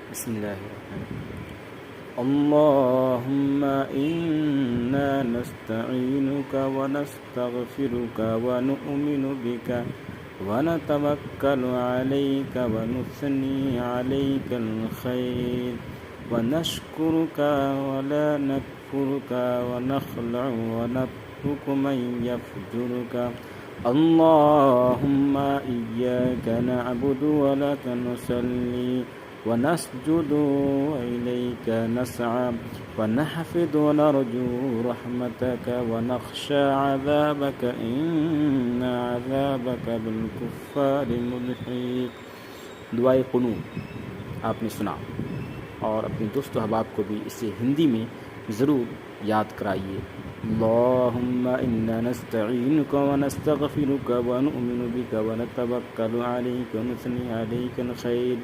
बिस्मिल्लाहिर्रहमानिर्रहीम। अल्लाहुम्मा इन्ना नस्तईनुका व नस्तगफिरुका व नु'मिनु बिका व नतवक्कलु अलैका व नुस्नी अलैकल खैर व नशकुरुका व ला नकफुरुका व नखलउ व नत्रुकु मन यफजुरुका। अल्लाहुम्मा इय्याका नअबुदु व लका नुसल्ली व नस्जुदु व इलैका नसअ व नहफिदु व नरजू रहमतका व नख्शा अज़ाबका इन्ना अज़ाबका बिलकुफ़्फ़ारि मुलहीक़। दुआए क़ुनूत आपने सुना और अपने दोस्त अहबाब को भी इसे हिंदी में ज़रूर याद कराइए। अल्लाहुम्मा इन्ना नस्तईनुका व नस्तगफिरुका व नु'मिनु बिका व नतवक्कलु अलैका व नुस्नी अलैकल खैर